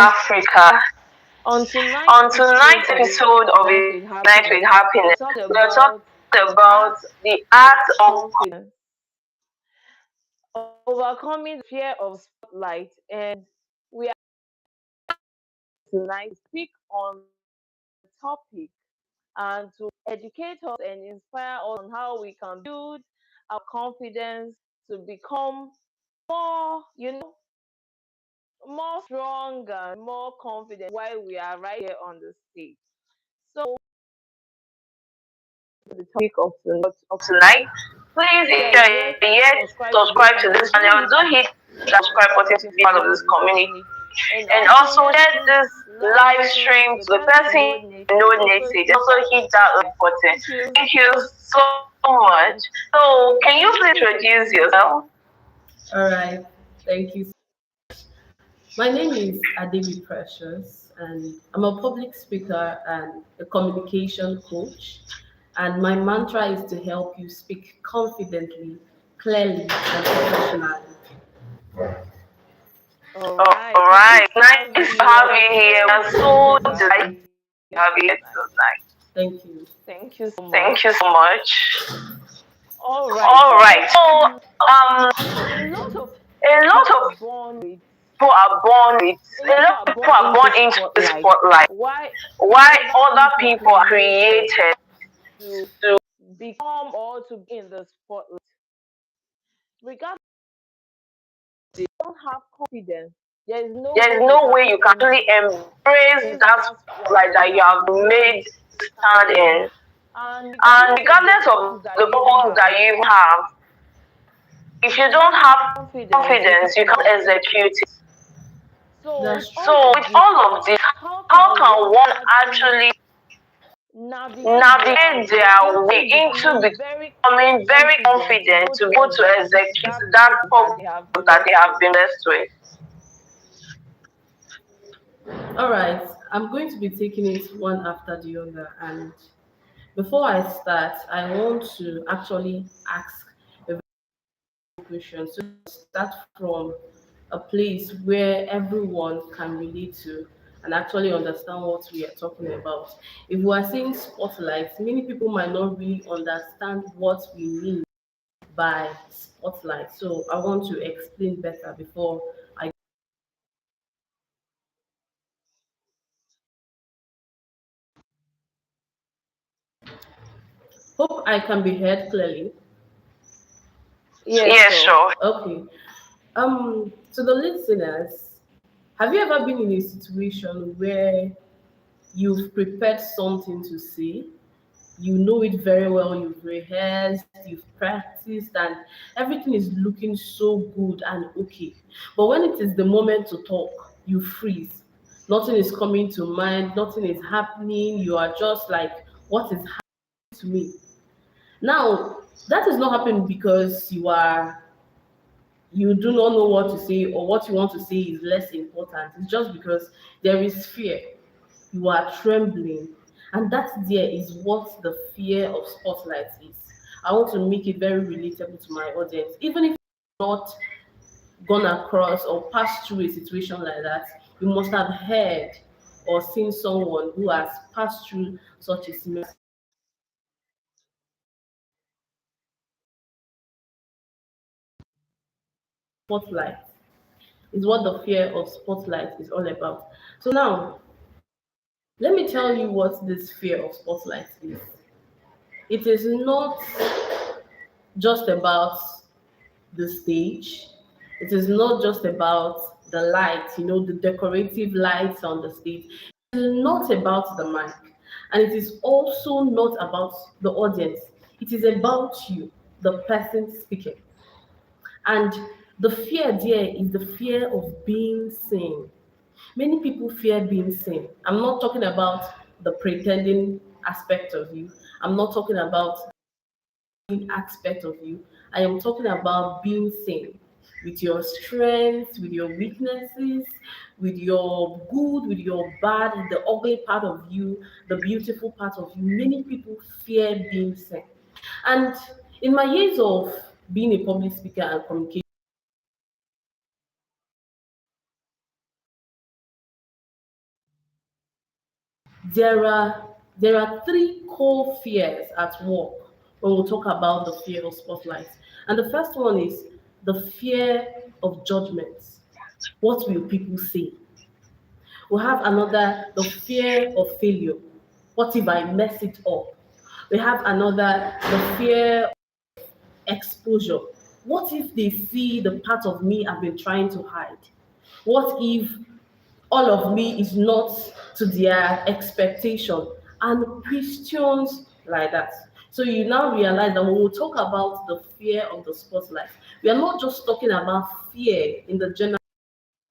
Africa. On tonight's On episode tonight's of episode of Ignite A with Night with Happiness, we Happiness, talk we are talking about the about art the of art of confidence, overcoming the fear of spotlight, and we are tonight to speak on the topic and to educate us and inspire us on how we can build our confidence to become more, more strong and more confident while we are right here on the stage. So the topic of tonight. tonight. Please, If if you are you're yet yet subscribed to this subscribe to channel, this channel, do hit that subscribe button to be part of part this of this community. community. And And also also share share this this live live stream stream to the to the person person you you know know needs it. needs Also it. hit Also that hit like that button. like button. Thank you Thank you so so much. much. So, So can can you you please please introduce introduce yourself? yourself? All right, thank you. My name is Adebi Precious, and I'm a public speaker and a communication coach. And my mantra is to help you speak confidently, clearly, and professionally. All All right, nice right, to nice have to you here. have We're you here. so We're so delighted to have delighted you to here have you here tonight. tonight. Thank you. Thank you so Thank you much. so much. All right, All right. so So, um, a lot of a lot people are of born with people are born with a a lot of lot people are of people born are into born into the spotlight. spotlight. Why Why other other people are people are created created to to become or to be in the spotlight. Regardless, they don't have confidence. There is no there's way you no can way you can really embrace embrace that that spotlight spotlight that that you you have have been made made to to stand stand in. in. And And regardless of the regardless of purpose that the you even purpose that have, you even have, if if you you don't don't have have confidence, you confidence, can't you can't execute it. execute it. So with That's all So, true. of with this, all of this, how how can can one one actually actually navigate their navigate way their way into into becoming very becoming very confident to confident go to to go to execute execute that that purpose that they have purpose been that blessed they have with? been blessed with? All right. I'm going to be taking it one after the other. And before I start, I want to actually ask a question. So start from a place where everyone can relate to and actually understand what we are talking about. If we are saying spotlight, many people might not really understand what we mean by spotlight. So I want to explain better before I hope I can be heard clearly. Yes, Yes, sure. sure. Okay. To the listeners, have you ever been in a situation where you've prepared something to say, you know it very well, you've rehearsed, you've practiced, and everything is looking so good and okay. But when it is the moment to talk, you freeze. Nothing is coming to mind, nothing is happening. You are just like, what is happening to me? Now, that is not happening because you do not know what to say or what you want to say is less important. It's just because there is fear. You are trembling. And that there is what the fear of spotlight is. I want to make it very relatable to my audience. Even if you've not gone across or passed through a situation like that, you must have heard or seen someone who has passed through such a similar spotlight. Is what the fear of spotlight is all about. So now, let me tell you what this fear of spotlight is. It is not just about the stage. It is not just about the lights, the decorative lights on the stage. It is not about the mic. And it is also not about the audience. It is about you, the person speaking. And the fear there is the fear of being seen. Many people fear being seen. I'm not talking about the pretending aspect of you. I'm not talking about aspect of you. I am talking about being seen with your strengths, with your weaknesses, with your good, with your bad, the ugly part of you, the beautiful part of you. Many people fear being seen. And in my years of being a public speaker and communication, There are three core fears at work when we talk about the fear of spotlight. And the first one is the fear of judgment. What will people say? We have another, the fear of failure. What if I mess it up? We have another, the fear of exposure. What if they see the part of me I've been trying to hide? What if all of me is not to their expectation? And questions like that. So you now realize that when we talk about the fear of the spotlight, we are not just talking about fear in the general,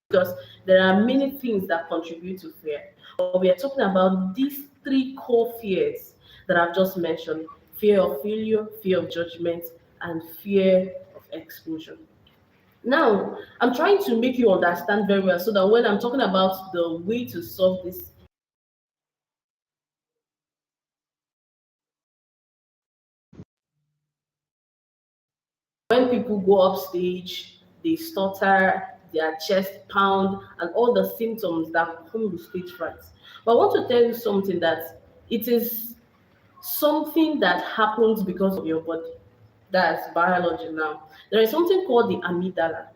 because there are many things that contribute to fear. But we are talking about these three core fears that I've just mentioned: fear of failure, fear of judgment, and fear of exposure. Now, I'm trying to make you understand very well so that when I'm talking about the way to solve this, when people go up stage, they stutter, their chest pound, and all the symptoms that come with stage fright. But I want to tell you something, that it is something that happens because of your body. That's biology now. There is something called the amygdala.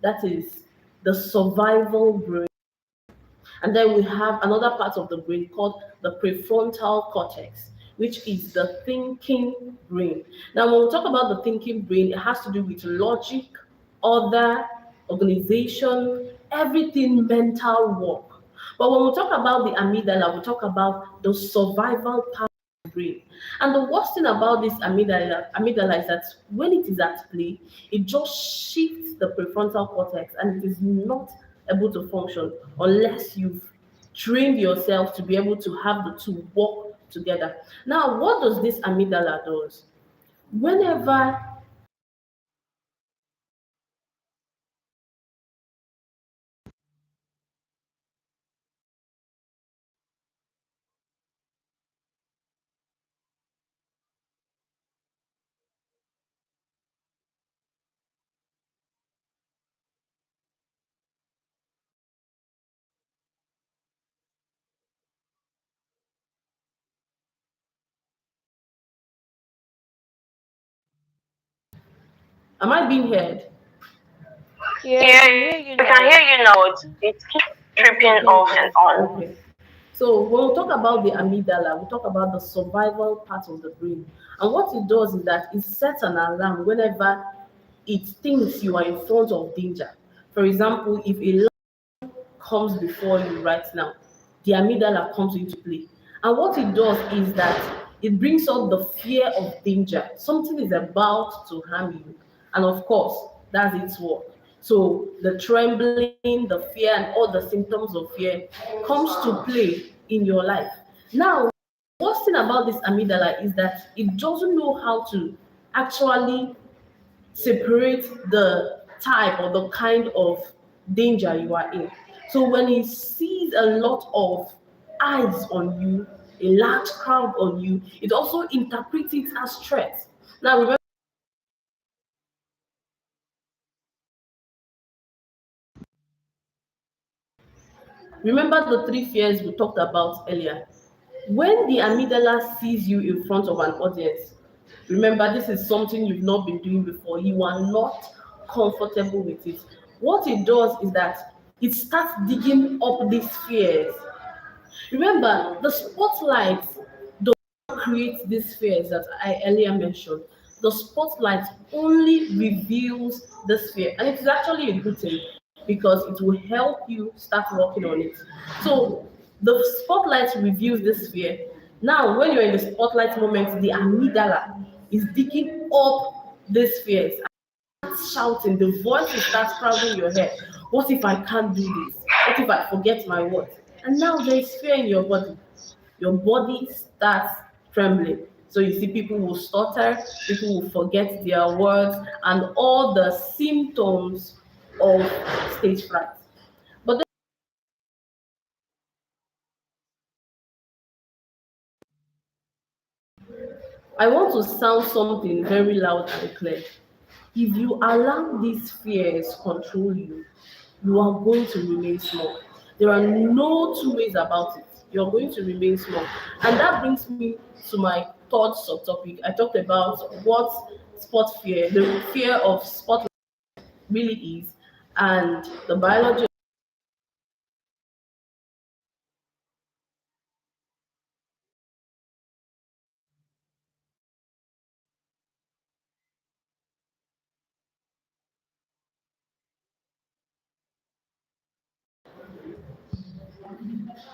That is the survival brain. And then we have another part of the brain called the prefrontal cortex, which is the thinking brain. Now, when we talk about the thinking brain, it has to do with logic, order, organization, everything mental work. But when we talk about the amygdala, we talk about the survival part of the brain. And the worst thing about this amygdala is that when it is at play, it just shifts the prefrontal cortex and it is not able to function unless you've trained yourself to be able to have the two work together. Now, what does this amygdala does? Whenever, am I being heard? Yeah, we Yeah, can hear you we can now. hear you now, but it keeps tripping Okay, off and on. okay. So when we talk about the amygdala, we talk about the survival part of the brain. And what it does is that it sets an alarm whenever it thinks you are in front of danger. For example, if a comes before you right now, the amygdala comes into play. And what it does is that it brings out the fear of danger. Something is about to harm you. And of course, that's its work. So the trembling, the fear, and all the symptoms of fear comes to play in your life. Now, the worst thing about this amygdala is that it doesn't know how to actually separate the type or the kind of danger you are in. So when he sees a lot of eyes on you, a large crowd on you, it also interprets it as threat. Now remember the three fears we talked about earlier. When the amygdala sees you in front of an audience, remember this is something you've not been doing before, you are not comfortable with it. What it does is that it starts digging up these fears. Remember, the spotlight does not create these fears that I earlier mentioned. The spotlight only reveals this fear, and it is actually a good thing because it will help you start working on it. So the spotlight reveals this fear. Now, when you're in the spotlight moment, the amygdala is digging up these fears, shouting, the voice will start crowding in your head. What if I can't do this? What if I forget my words? And now there is fear in your body. Your body starts trembling. So you see, people will stutter, people will forget their words, and all the symptoms of stage fright. But I want to sound something very loud and clear. If you allow these fears control you, you are going to remain small. There are no two ways about it. you're going to remain small. And that brings me to my third subtopic. I talked about what spot fear, the fear of spotlight really is, and the biology.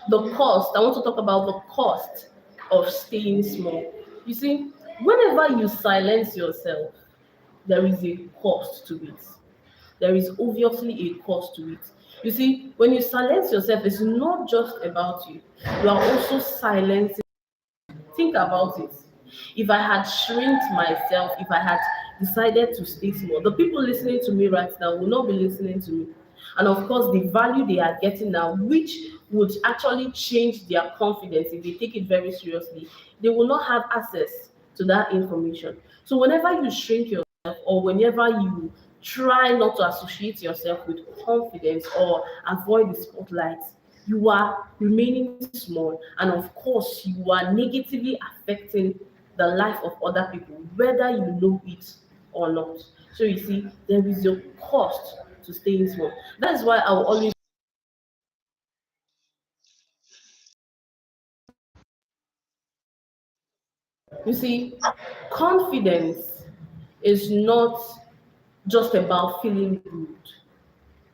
The cost. I want to talk about the cost of staying small. You see, whenever you silence yourself, there is a cost to it. There is obviously a cost to it. You see, when you silence yourself, it's not just about you. You are also silencing. Think about it. If I had shrinked myself, if I had decided to stay small, the people listening to me right now will not be listening to me. And of course, the value they are getting now, which would actually change their confidence if they take it very seriously, they will not have access to that information. So, whenever you shrink yourself or whenever you try not to associate yourself with confidence or avoid the spotlight, you are remaining small, and of course you are negatively affecting the life of other people, whether you know it or not. So you see, there is a cost to staying small. That's why I will always, you see, confidence is not just about feeling good.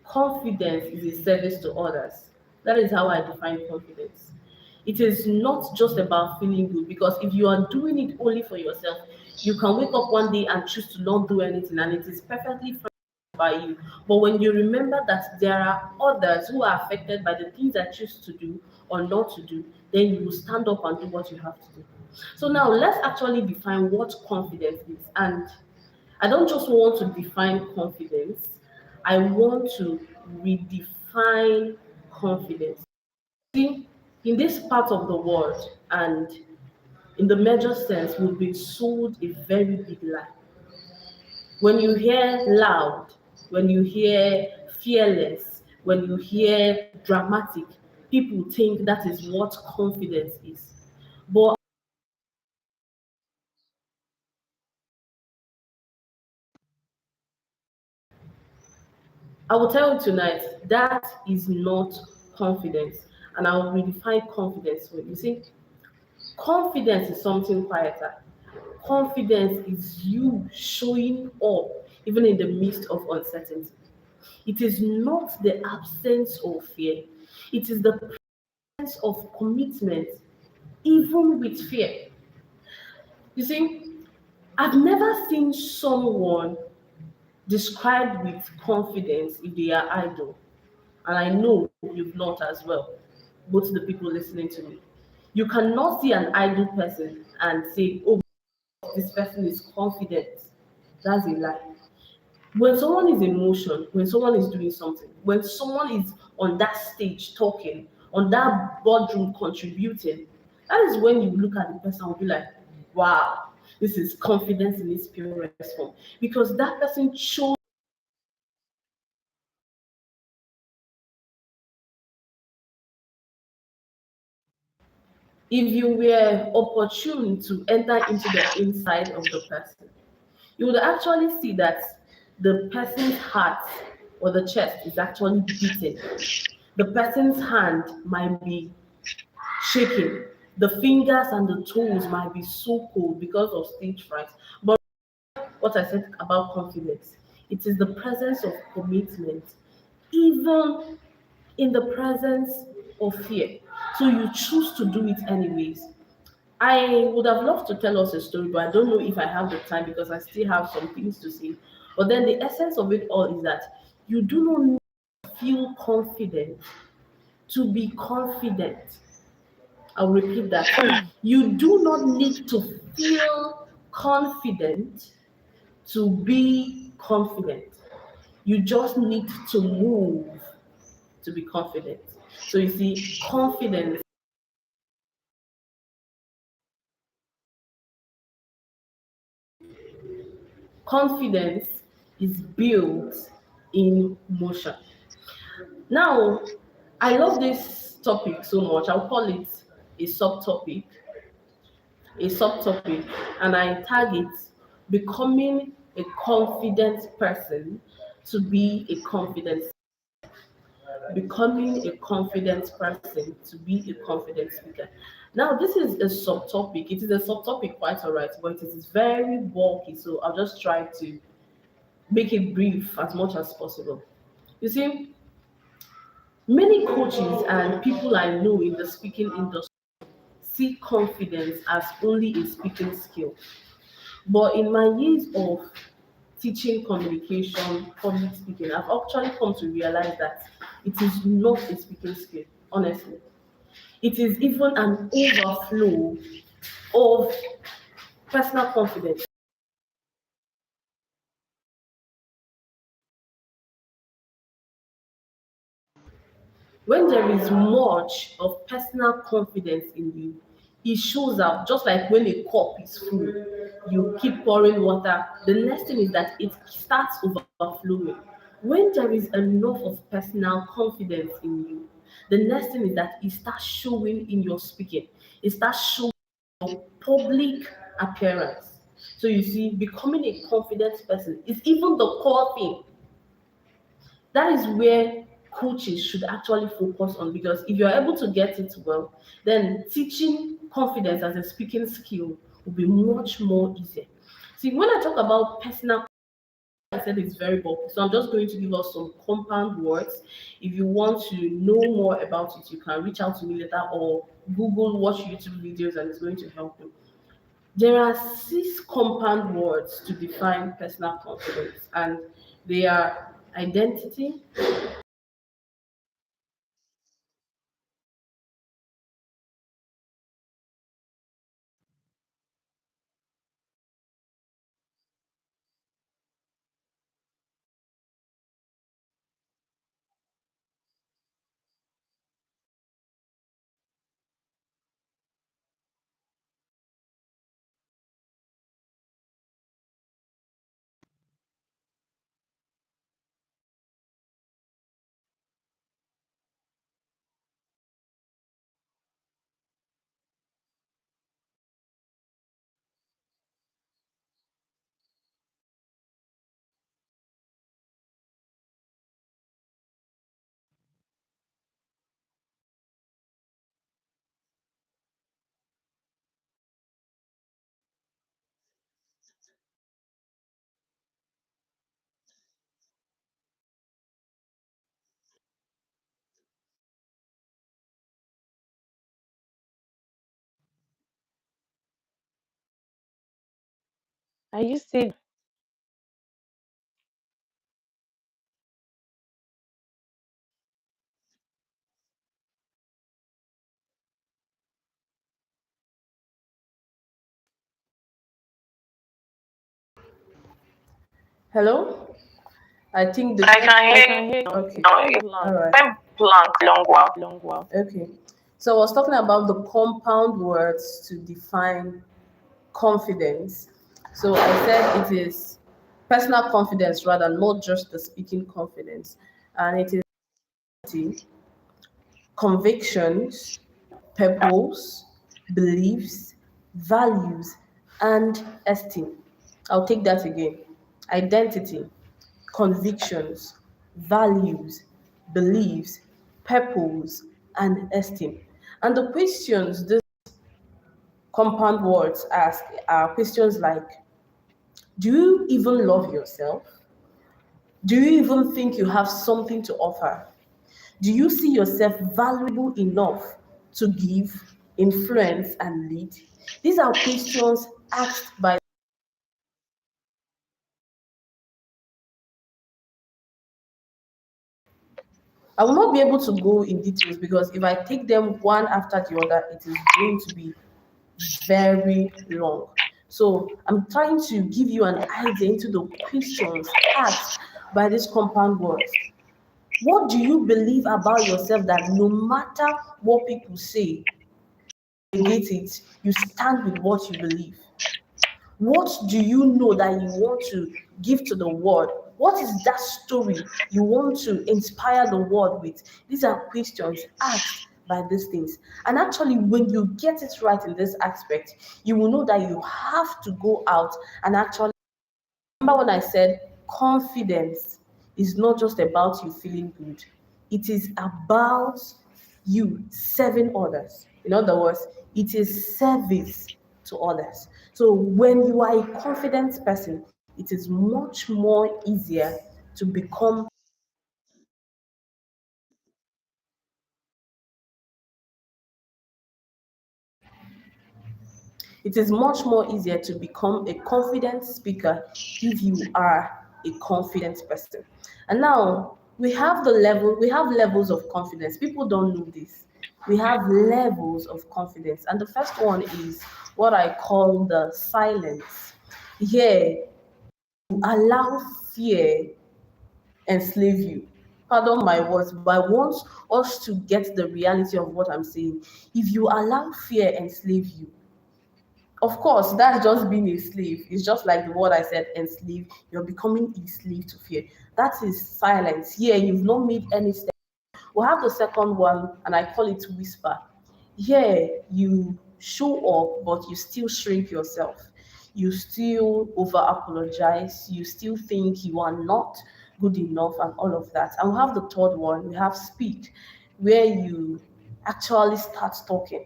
Confidence is a service to others. That is how I define confidence. It is not just about feeling good, because if you are doing it only for yourself, you can wake up one day and choose to not do anything, and it is perfectly fine by you. But when you remember that there are others who are affected by the things I choose to do or not to do, then you will stand up and do what you have to do. So now let's actually define what confidence is. And I don't just want to define confidence, I want to redefine confidence. See, in this part of the world and in the major sense, we've been sold a very big lie. When you hear loud, when you hear fearless, when you hear dramatic, people think that is what confidence is. But I will tell you tonight that is not confidence. And I will redefine confidence for you. You see, confidence is something quieter. Confidence is you showing up even in the midst of uncertainty. It is not the absence of fear, it is the presence of commitment, even with fear. You see, I've never seen someone described with confidence if they are idle. And I know you've not as well, both the people listening to me. You cannot see an idle person and say, oh, this person is confident. That's a lie. When someone is in motion, when someone is doing something, when someone is on that stage talking, on that boardroom contributing, that is when you look at the person and be like, wow, this is confidence in its purest form. Because that person chose. If you were opportune to enter into the inside of the person, you would actually see that the person's heart or the chest is actually beating. The person's hand might be shaking. The fingers and the toes might be so cold because of stage fright. But what I said about confidence, it is the presence of commitment, even in the presence of fear. So you choose to do it anyways. I would have loved to tell us a story, but I don't know if I have the time because I still have some things to say. But then the essence of it all is that you do not need to feel confident to be confident. I'll repeat that. You do not need to feel confident to be confident. You just need to move to be confident. So you see, confidence is built in motion. Now, I love this topic so much. I'll call it a subtopic, a subtopic, and I tag it becoming a confident person to be a confident, becoming a confident person to be a confident speaker. Now, this is a subtopic. It is a subtopic, quite all right, but it is very bulky. So I'll just try to make it brief as much as possible. You see, many coaches and people I know in the speaking industry see confidence as only a speaking skill. But in my years of teaching communication, public speaking, I've actually come to realize that it is not a speaking skill, honestly. It is even an overflow of personal confidence. When there is much of personal confidence in you, it shows up just like when a cup is full, you keep pouring water. The next thing is that it starts overflowing. When there is enough of personal confidence in you, the next thing is that it starts showing in your speaking, it starts showing your public appearance. So you see, becoming a confident person is even the core thing. That is where coaches should actually focus on, because if you're able to get it well, then teaching confidence as a speaking skill will be much more easier. See, when I talk about personal, I said it's very bulky, so I'm just going to give us some compound words. If you want to know more about it, you can reach out to me later or Google, watch YouTube videos, and it's going to help you. There are 6 compound words to define personal confidence, and they are identity, Are you still? hello? I think the I can I hear can hear you. okay. you. Went All blank. right. Went blank long while. Long while. Okay. So I was talking about the compound words to define confidence. So I said it is personal confidence rather, not just the speaking confidence. And it is convictions, purpose, beliefs, values, and esteem. I'll take that again. Identity, convictions, values, beliefs, purpose, and esteem. And the questions these compound words ask are questions like: do you even love yourself? Do you even think you have something to offer? Do you see yourself valuable enough to give, influence, and lead? These are questions asked by. I will not be able to go in details because if I take them one after the other, it is going to be very long. So I'm trying to give you an idea into the questions asked by these compound words. What do you believe about yourself that no matter what people say, negate it, you stand with what you believe? What do you know that you want to give to the world? What is that story you want to inspire the world with? These are questions asked by these things. And actually, when you get it right in this aspect, you will know that you have to go out and actually remember when I said confidence is not just about you feeling good, it is about you serving others. In other words, it is service to others. So when you are a confident person, it is much more easier to become it is much more easier to become a confident speaker if you are a confident person. And now we have levels of confidence. People don't know this. We have levels of confidence. And the first one is what I call the silence. Here, you allow fear enslave you. Pardon my words, but I want us to get the reality of what I'm saying. If you allow fear enslave you, of course, that's just being a slave. It's just like the word I said, enslave. You're becoming a slave to fear. That is silence. Yeah, you've not made any step. We'll have the second one, and I call it whisper. Here, you show up, but you still shrink yourself. You still over apologize. You still think you are not good enough, and all of that. And we have the third one, we have speak, where you actually start talking.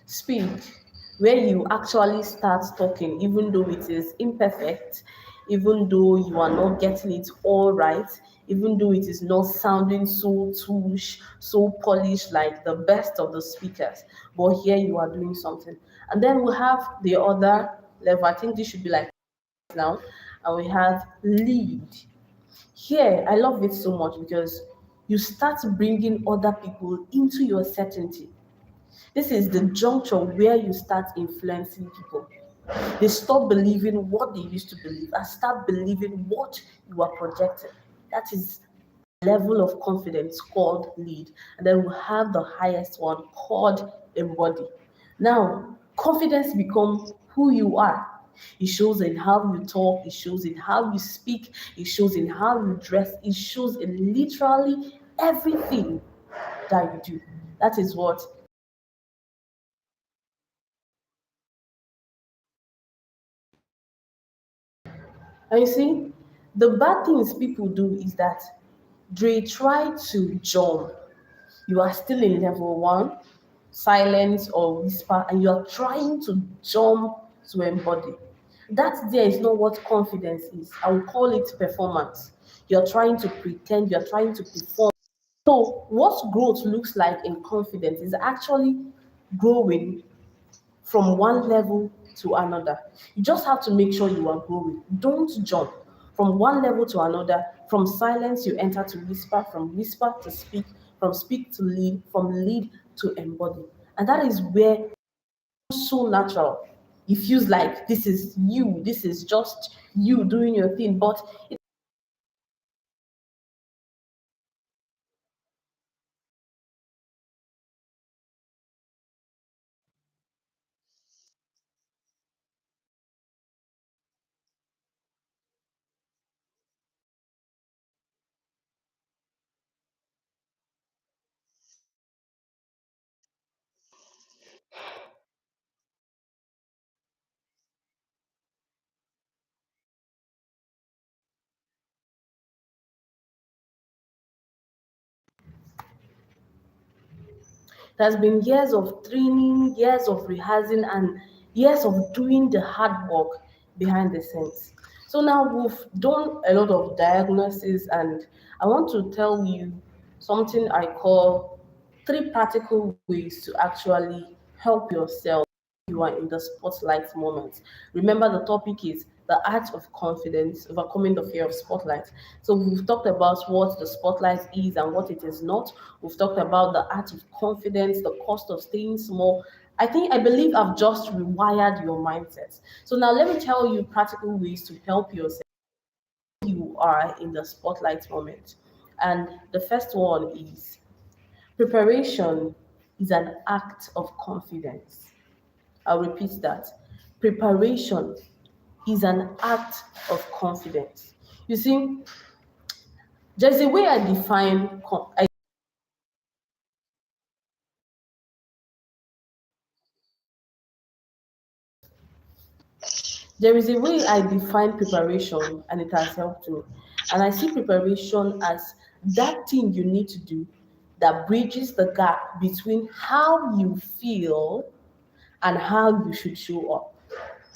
Speak, where you actually start talking, even though it is imperfect, even though you are not getting it all right, even though it is not sounding so touche, so polished like the best of the speakers. But here you are doing something. And then we have the other level. I think this should be like now. And we have lead. Here, I love it so much because you start bringing other people into your certainty. This is the juncture where you start influencing people. They stop believing what they used to believe and start believing what you are projecting. That is level of confidence called lead. And then we have the highest one called embody. Now, confidence becomes who you are. It shows in how you talk, it shows in how you speak, it shows in how you dress, it shows in literally everything that you do. That is what. And you see, the bad things people do is that they try to jump. You are still in level one, silence or whisper, and you are trying to jump to embody. That there is not what confidence is. I will call it performance. You're trying to pretend, you're trying to perform. So, what growth looks like in confidence is actually growing from one level to another. You just have to make sure you are growing. Don't jump from one level to another. From silence, you enter to whisper, from whisper to speak, from speak to lead, from lead to embody. And that is where it's so natural. It feels like this is you, this is just you doing your thing, but it has been years of training, years of rehearsing, and years of doing the hard work behind the scenes. So now we've done a lot of diagnosis, and I want to tell you something I call three practical ways to actually help yourself you are in the spotlight moment. Remember, the topic is the art of confidence, overcoming the fear of spotlight. So, we've talked about what the spotlight is and what it is not. We've talked about the art of confidence, the cost of staying small. I believe I've just rewired your mindset. So, now let me tell you practical ways to help yourself you are in the spotlight moment. And the first one is preparation is an act of confidence. I'll repeat that. Preparation is an act of confidence. You see, there's a way I define there is a way I define preparation, and it has helped me. And I see preparation as that thing you need to do that bridges the gap between how you feel and how you should show up.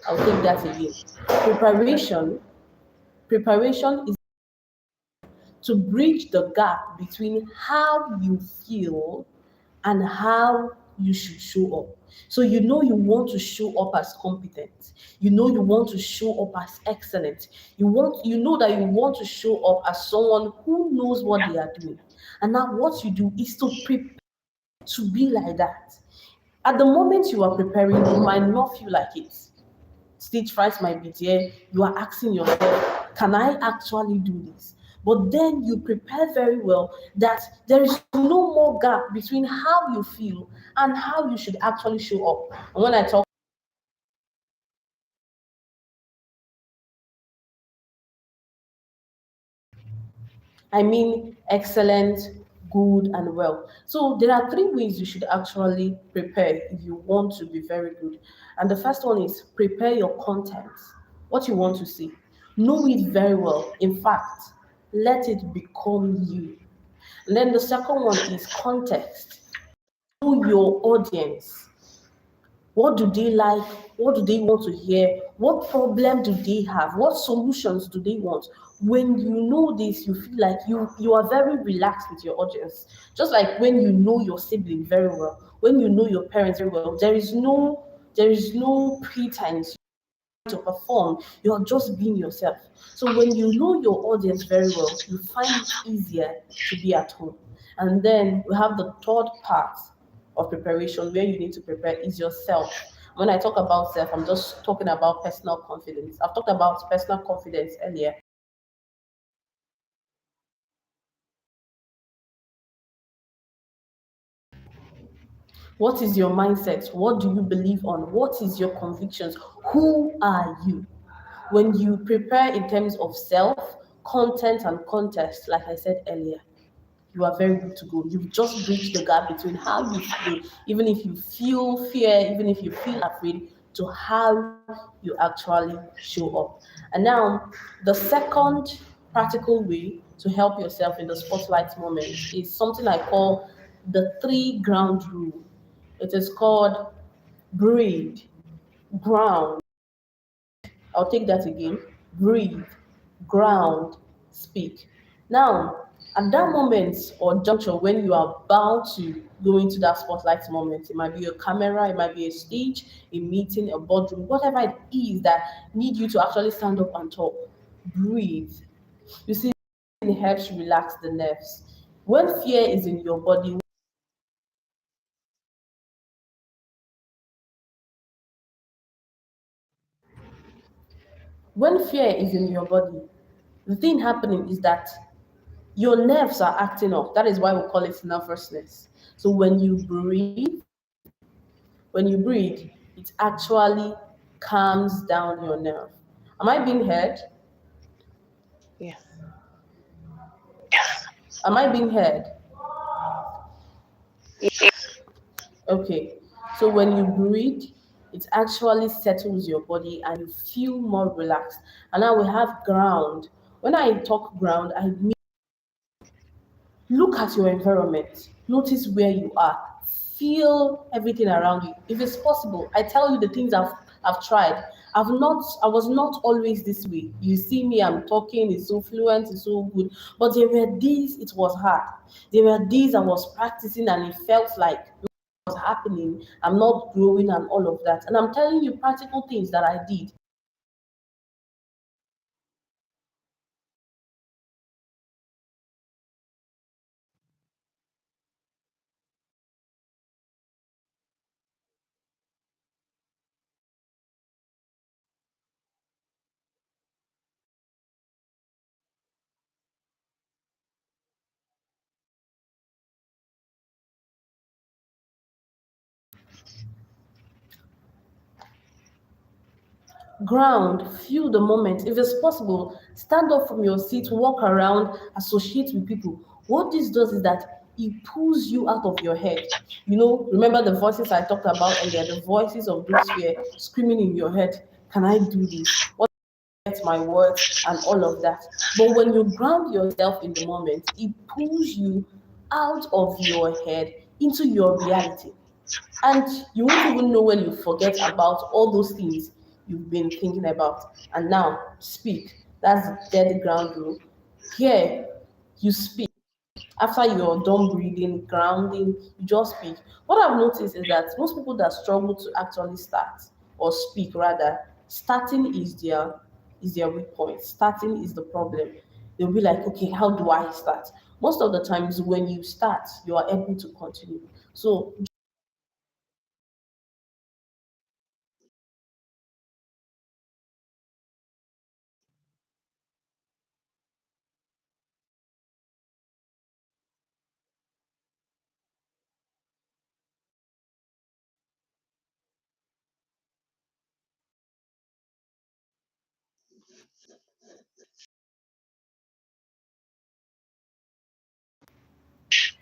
I'll take that again. Preparation, preparation is to bridge the gap between how you feel and how you should show up. So you know you want to show up as competent. You know you want to show up as excellent. You know that you want to show up as someone who knows what they are doing. And now what you do is to prepare to be like that. At the moment you are preparing, you might not feel like it. Stage fright might be there. You are asking yourself, can I actually do this? But then you prepare very well that there is no more gap between how you feel and how you should actually show up. And when I talk, I mean excellent, good, and well. So there are three ways you should actually prepare if you want to be very good. And the first one is prepare your content, what you want to see. Know it very well. In fact, let it become you. And then the second one is context. Know your audience. What do they like? What do they want to hear? What problem do they have? What solutions do they want? When you know this, you feel like you are very relaxed with your audience. Just like when you know your sibling very well, when you know your parents very well, there is no pretense to perform. You're just being yourself. So when you know your audience very well, you find it easier to be at home. And then we have the third part of preparation where you need to prepare is yourself. When I talk about self, I'm just talking about personal confidence. I've talked about personal confidence earlier. What is your mindset? What do you believe on? What is your convictions? Who are you? When you prepare in terms of self, content, and context, like I said earlier, you are very good to go. You've just bridged the gap between how you feel, even if you feel fear, even if you feel afraid, to how you actually show up. And now, the second practical way to help yourself in the spotlight moment is something I call the three ground rule. It is called breathe, ground. I'll take that again. Breathe, ground, speak. Now, at that moment or juncture when you are about to go into that spotlight moment, it might be a camera, it might be a stage, a meeting, a boardroom, whatever it is that need you to actually stand up and talk. Breathe. You see, it helps relax the nerves. When fear is in your body, when fear is in your body, the thing happening is that your nerves are acting up. That is why we call it nervousness. So when you breathe, it actually calms down your nerve. Am I being heard? Yes. Am I being heard? Yes. Okay. So when you breathe, it actually settles your body and you feel more relaxed. And now we have ground. When I talk ground, I mean look at your environment. Notice where you are. Feel everything around you. If it's possible, I tell you the things I've tried. I was not always this way. You see me, I'm talking, it's so fluent, it's so good. But there were days it was hard. There were days I was practicing and it felt like it was happening. I'm not growing and all of that. And I'm telling you practical things that I did. ground, feel the moment. If it's possible, stand up from your seat, walk around, associate with people. What this does is that it pulls you out of your head. You know, remember the voices I talked about earlier, the voices of those fear screaming in your head, can I do this? What my words and all of that. But when you ground yourself in the moment, it pulls you out of your head into your reality. And you won't even know when you forget about all those things you've been thinking about. And now, speak. That's the dead ground rule. Here, you speak. After you're done breathing, grounding, you just speak. What I've noticed is that most people that struggle to actually start or speak rather, starting is their weak point. Starting is the problem. They'll be like, okay, how do I start? Most of the times when you start, you are able to continue. So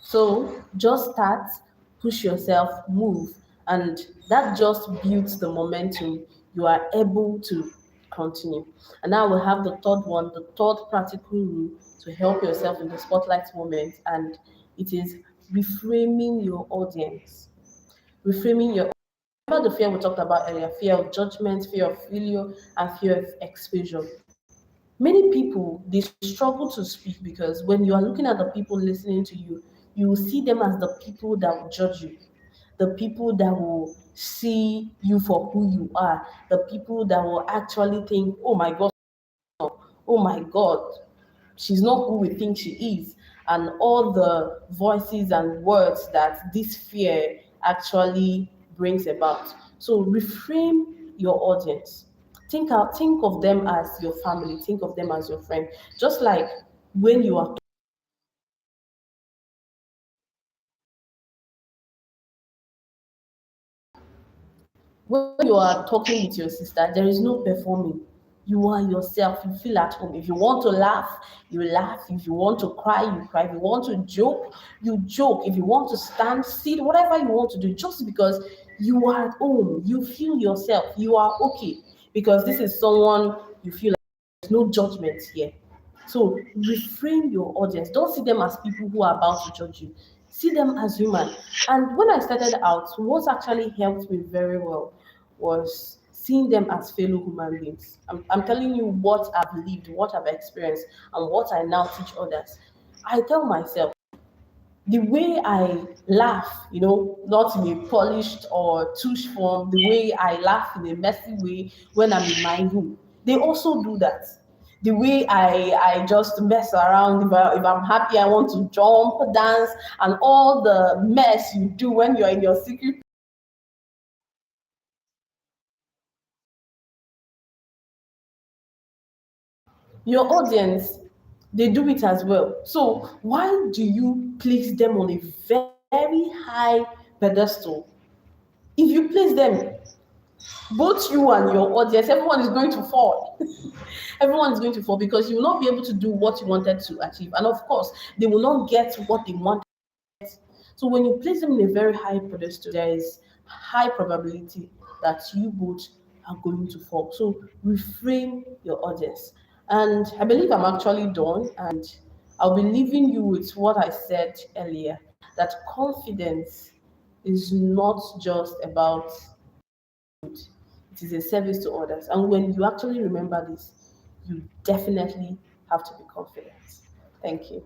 So just start, push yourself, move, and that just builds the momentum. You are able to continue. And now we have the third one, the third practical rule to help yourself in the spotlight moment, and it is reframing your audience. Reframing your remember the fear we talked about earlier, fear of judgment, fear of failure, and fear of exposure. Many people they struggle to speak because when you are looking at the people listening to you, you will see them as the people that will judge you, the people that will see you for who you are, the people that will actually think, oh my God, she's not who we think she is, and all the voices and words that this fear actually brings about. So reframe your audience. Think of them as your family, think of them as your friend. Just like when you are when you are talking with your sister, there is no performing. You are yourself. You feel at home. If you want to laugh, you laugh. If you want to cry, you cry. If you want to joke, you joke. If you want to stand, sit, whatever you want to do, just because you are at home, you feel yourself. You are okay because this is someone you feel like there's no judgment here. So reframe your audience. Don't see them as people who are about to judge you. See them as human. And when I started out, what actually helped me very well was seeing them as fellow human beings. I'm telling you what I've lived, what I've experienced, and what I now teach others. I tell myself, the way I laugh, not in a polished or touche form, the way I laugh in a messy way when I'm in my room, they also do that. The way I just mess around, if I'm happy, I want to jump, dance, and all the mess you do when you're in your secret. Your audience, they do it as well. So why do you place them on a very high pedestal? If you place them, both you and your audience, everyone is going to fall. Everyone is going to fall because you will not be able to do what you wanted to achieve. And of course, they will not get what they want. So when you place them in a very high pedestal, there is high probability that you both are going to fall. So reframe your audience. And I believe I'm actually done. And I'll be leaving you with what I said earlier, that confidence is not just about it is a service to others. And when you actually remember this, you definitely have to be confident. Thank you.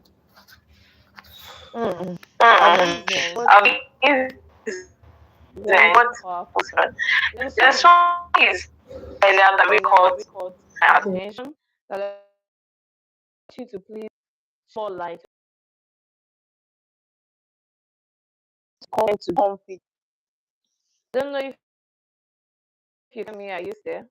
Mm. Mm, Amazing. What amazing. very What powerful. was There's the one song is earlier that we earlier that called we called uh, attention that I want you to please spotlight comment to conflict. Don't know if you can me. Are you there?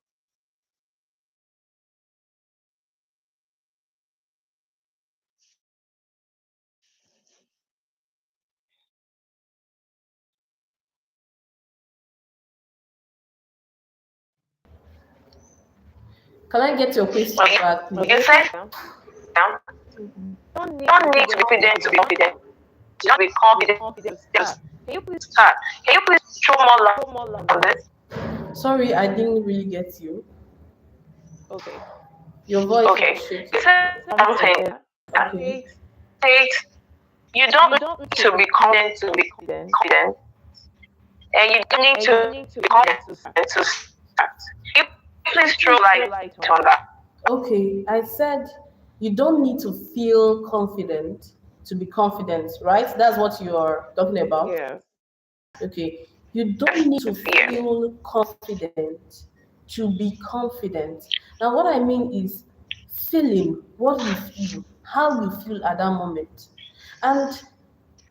Can I get your question back, please? You said Don't need to be confident to be confident. Just be confident. Just Can you please start. Can you please throw more light throw more light on on this? this? Sorry, I didn't really get you. Okay. Your voice Okay. was shaky. You said something that Okay. takes you don't You need don't need to be confident to be confident, confident, and you don't need and you to don't need to be be confident confident to start. Can you please throw throw light light on that? Okay, I said you don't need to feel confident to be confident, right? That's what you're talking about. Yeah. Okay, you don't need to Yeah. feel confident to be confident. Now, what I mean is feeling what you feel, how you feel at that moment. And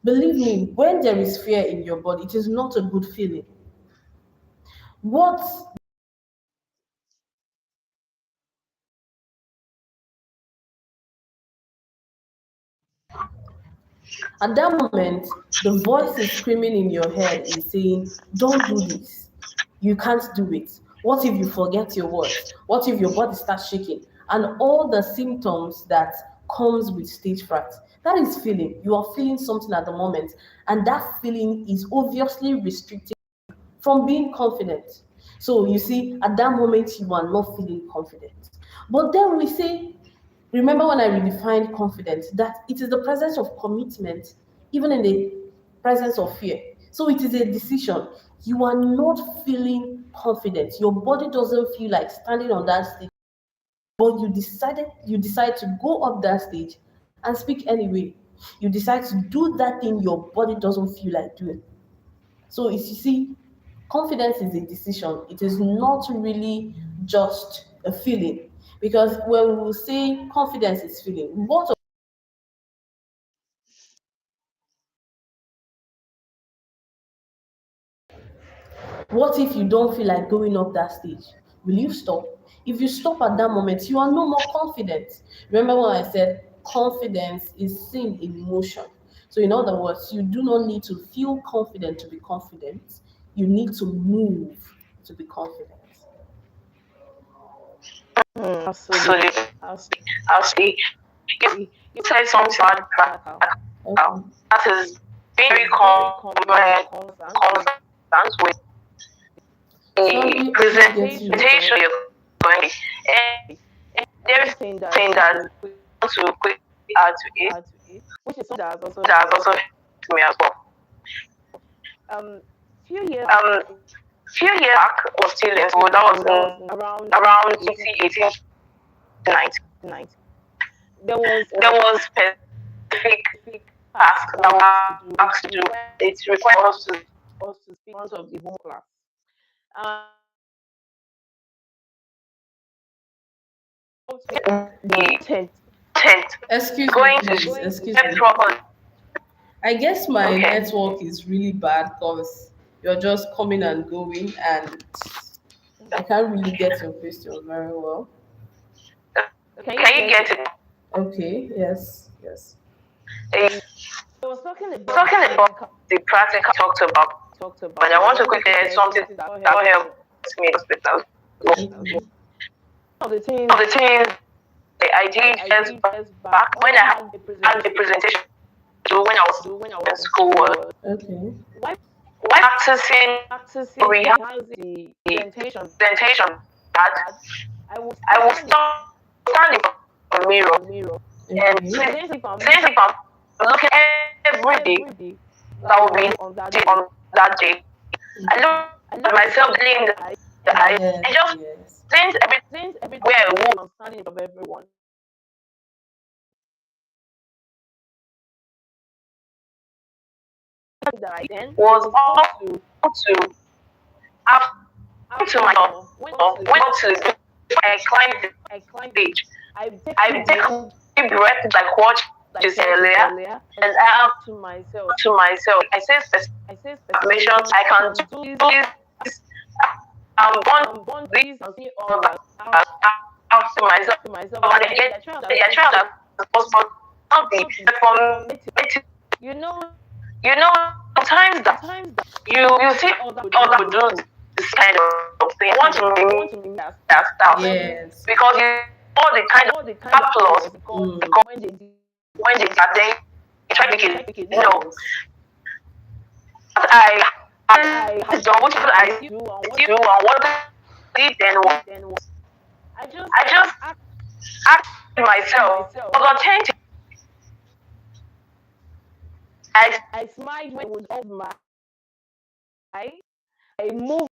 believe me, when there is fear in your body, it is not a good feeling. What At that moment, the voice is screaming in your head is saying, don't do this. You can't do it. What if you forget your words? What if your body starts shaking? And all the symptoms that comes with stage fright. That is feeling. You are feeling something at the moment. And that feeling is obviously restricting from being confident. So you see, at that moment, you are not feeling confident. But then we say, remember when I redefined confidence, that it is the presence of commitment, even in the presence of fear. So it is a decision. You are not feeling confident. Your body doesn't feel like standing on that stage, but you decide to go up that stage and speak anyway. You decide to do that thing your body doesn't feel like doing. So you see, confidence is a decision. It is not really just a feeling. Because when we say confidence is feeling, what if you don't feel like going up that stage? Will you stop? If you stop at that moment, you are no more confident. Remember when I said confidence is seen in motion. So, in other words, you do not need to feel confident to be confident. You need to move to be confident. Absolutely. Absolutely. Absolutely. Absolutely. You said something about Practical. Okay. that is very Very common constant constant with the Sorry, I didn't get you. presentation you're going to. And there's thing that thing I want that to quick I want to quick add to it add to it, which is something that has also that helped has me as also well. helped me as well. Um, few years Few years back was still in school. That was that was in around around 2018 2018 to 19. 19. There was There a was specific specific task task that that we we were asked to were do. asked to do. It required us to Us to speak in front of the whole class. And the the content tent Excuse me, going to please. Excuse step me. properly. I guess my Okay. network is really bad because you're just coming and going, and I can't really get your question very well. can you Can you get get it? it? Okay, yes, yes. It's I was talking about the talking about practical the practical talked about, talked but about, I and I want to want to quickly quickly add add something something that will that help will help me in hospital. as Okay. well. One of the things One of the things that I did I first did first back back when when I I had the had the presentation presentation to do when I was when I in was in school school was was Okay. why while practicing rehearsing the the presentation presentation that that I would I will stand stand in front of the mirror in the mirror. and Okay. Since if I'm since if I'm looking every day every day that that will will be be on that day, on that day, I look I at look at myself myself in I the eyes Yes, and just yes. since since every everywhere I time walk I'm standing in front of everyone, that I then was was all how to to have to after myself when when to I climbed the I climb the stage. I take I deep take breath deep breath like what you like said what you earlier, said earlier, and and I I have to myself to myself. I say specific I say affirmations. affirmations I I can can do do this this. I'm born born this this and see that others out after myself, to myself, and and I get I try that I try possible that as possible. Not be not be performative. you know You know, sometimes that sometimes that you see other would other not would do do this this kind of thing. I want to mimic their style Yes. because you all the kind of applause Mm. when they are there, you try to make it. Yes. What I had done, what I do, and what I did then was I just asked myself, was authentic. I smiled when it was off my eye. I moved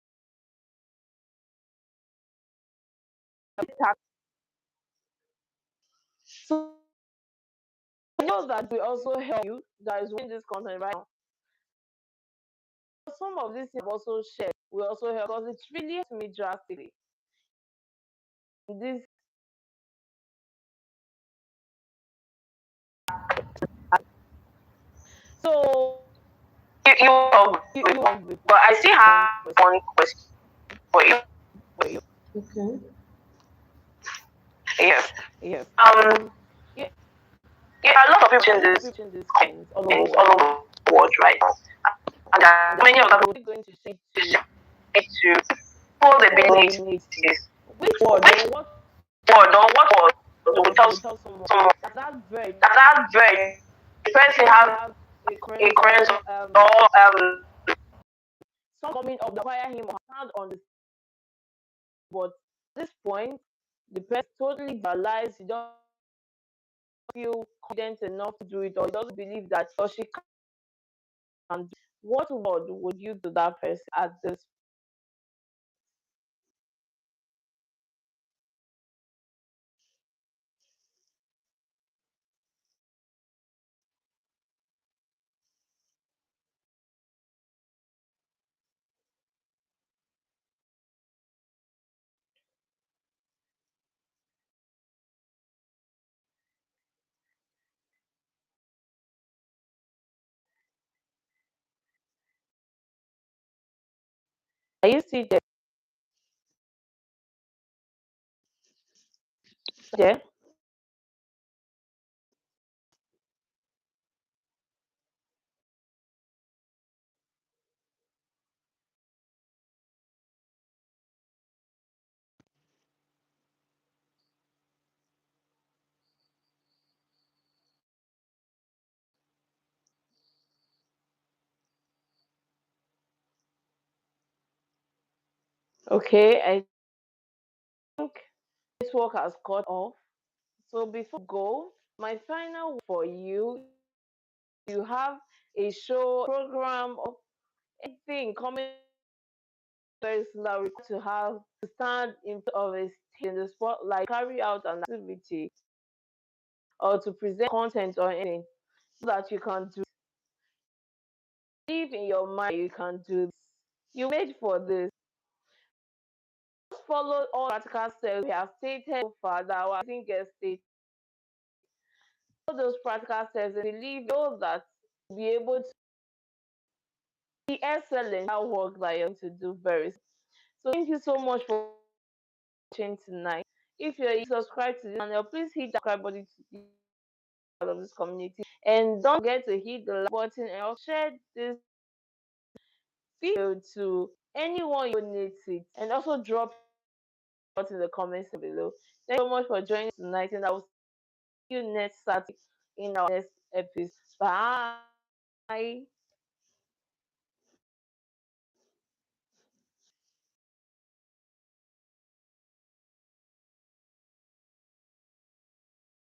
that. So I know that we also help you guys win this content right now. Some of these things I've also shared will also help because it's really helped me drastically. This so you but I still have one question for you. Okay. Yes. yes. Yeah, Yeah, a lot of people in a lot this of people in this comments comments all over the all world, over the world right now. And there and are there are many many other other people people going to say to to people they people they believe need this. which word Which or what word or what word will tell would tell someone someone that very that very the person person have have a a current current or or some coming up require him or stand on the but at this point the person totally realized he doesn't feel confident enough to do it or he doesn't believe that or she can do it. What word would you to that person at this are you still there? Okay, I think this work has cut off. So before I go, my final word for you, you have a show program or anything coming very soon that requires to have to stand in front of a stage in the spotlight, carry out an activity or to present content or anything so that you can do believe in your mind you can do this. You made for this. Just follow all practical steps we have stated so far that our amazing guest stated. All those practical steps and believe know that you'll be able to be excellent in that work that you're going to do very soon. So thank you so much for watching tonight. If you're subscribed to this channel, please hit the subscribe button to be part of this community. And don't forget to hit the like button and also share this video to anyone you needs it. And also drop it in the comments below. Thank you so much for joining tonight, and I will see you next Saturday in our next episode. Bye.